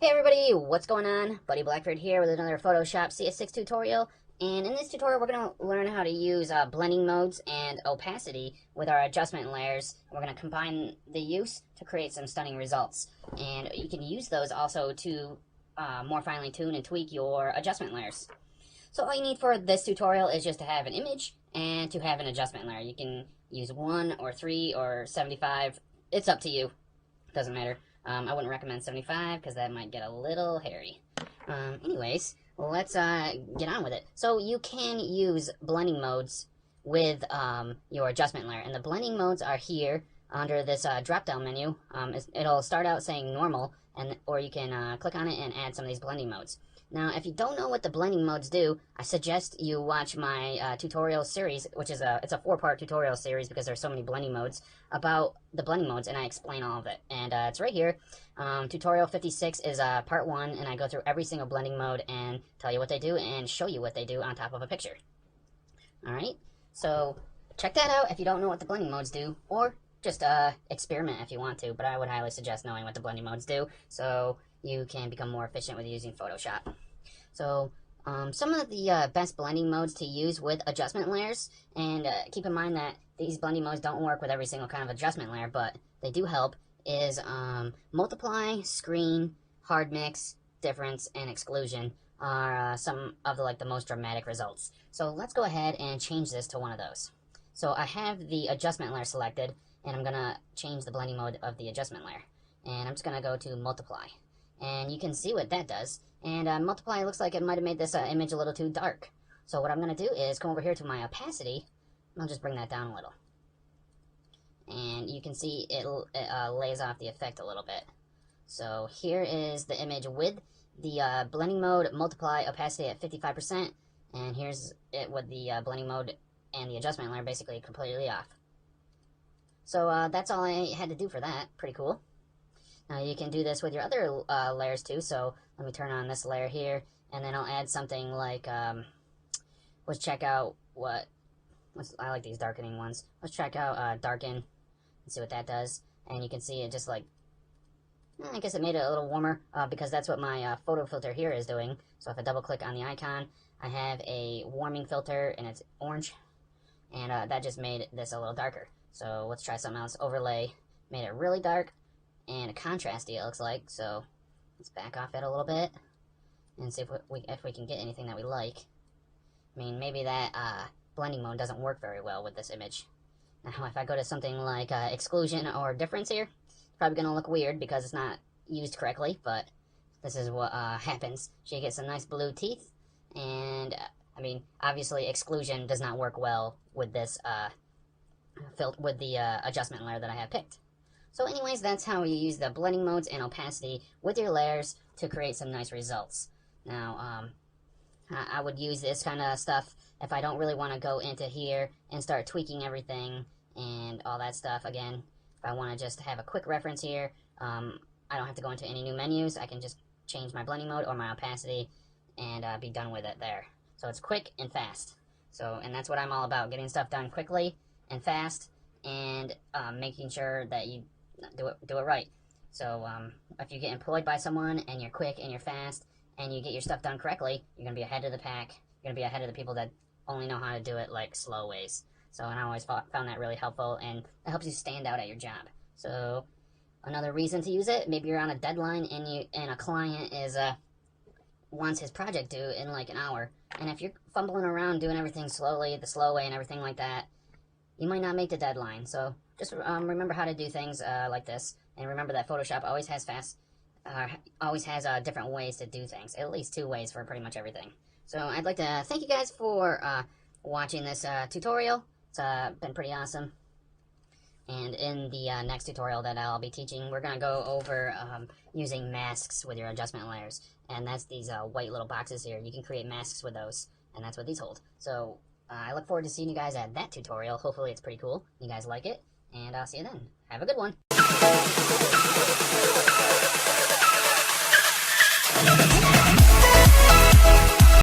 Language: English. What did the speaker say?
Hey everybody, what's going on? Buddy Blackbeard here with another Photoshop CS6 tutorial. And in this tutorial, we're going to learn how to use blending modes and opacity with our adjustment layers. We're going to combine the use to create some stunning results. And you can use those also to more finely tune and tweak your adjustment layers. So all you need for this tutorial is just to have an image and to have an adjustment layer. You can use 1 or 3 or 75. It's up to you. Doesn't matter. I wouldn't recommend 75 because that might get a little hairy. Anyways, let's get on with it. So you can use blending modes with your adjustment layer, and the blending modes are here under this drop-down menu. It'll start out saying normal, or you can click on it and add some of these blending modes. Now, if you don't know what the blending modes do, I suggest you watch my tutorial series, which is it's a 4-part tutorial series because there's so many blending modes about the blending modes, and I explain all of it. And it's right here. Tutorial 56 is part 1, and I go through every single blending mode and tell you what they do and show you what they do on top of a picture. All right, so check that out if you don't know what the blending modes do, or just experiment if you want to, but I would highly suggest knowing what the blending modes do so you can become more efficient with using Photoshop. So some of the best blending modes to use with adjustment layers, and keep in mind that these blending modes don't work with every single kind of adjustment layer, but they do help, is multiply, screen, hard mix, difference, and exclusion are some of the most dramatic results. So let's go ahead and change this to one of those. So I have the adjustment layer selected, and I'm gonna change the blending mode of the adjustment layer, and I'm just gonna go to multiply, and you can see what that does. And multiply looks like it might have made this image a little too dark. So what I'm gonna do is come over here to my opacity, and I'll just bring that down a little, and you can see it lays off the effect a little bit. So here is the image with the blending mode, multiply, opacity at 55%, and here's it with the blending mode and the adjustment layer basically completely off. So that's all I had to do for that. Pretty cool. Now you can do this with your other layers too. So let me turn on this layer here, and then I'll add something like, let's check out I like these darkening ones. Let's check out darken and see what that does. And you can see it just I guess it made it a little warmer because that's what my photo filter here is doing. So if I double click on the icon, I have a warming filter and it's orange, and that just made this a little darker. So let's try something else. Overlay made it really dark and contrasty, it looks like. So let's back off it a little bit and see if we can get anything that we like. I mean, maybe that blending mode doesn't work very well with this image. Now if I go to something like exclusion or difference here, it's probably going to look weird because it's not used correctly, but this is what happens. So you get some nice blue teeth, and I mean, obviously exclusion does not work well with this with the adjustment layer that I have picked. So anyways, that's how you use the blending modes and opacity with your layers to create some nice results. Now, I would use this kind of stuff if I don't really want to go into here and start tweaking everything and all that stuff. Again, if I want to just have a quick reference here, I don't have to go into any new menus. I can just change my blending mode or my opacity and be done with it there. So it's quick and fast. And that's what I'm all about, getting stuff done quickly and fast, and making sure that you do it right. So if you get employed by someone and you're quick and you're fast and you get your stuff done correctly, you're gonna be ahead of the pack. You're gonna be ahead of the people that only know how to do it like slow ways. And I always found that really helpful, and it helps you stand out at your job. So another reason to use it, maybe you're on a deadline and a client wants his project due in like an hour, and if you're fumbling around doing everything slowly, the slow way and everything like that, you might not make the deadline. So just remember how to do things like this, and remember that Photoshop always has different ways to do things, at least 2 ways for pretty much everything. So I'd like to thank you guys for watching this tutorial. It's been pretty awesome. And in the next tutorial that I'll be teaching, we're going to go over using masks with your adjustment layers. And that's these white little boxes here. You can create masks with those, and that's what these hold. So I look forward to seeing you guys at that tutorial. Hopefully it's pretty cool. You guys like it, and I'll see you then. Have a good one.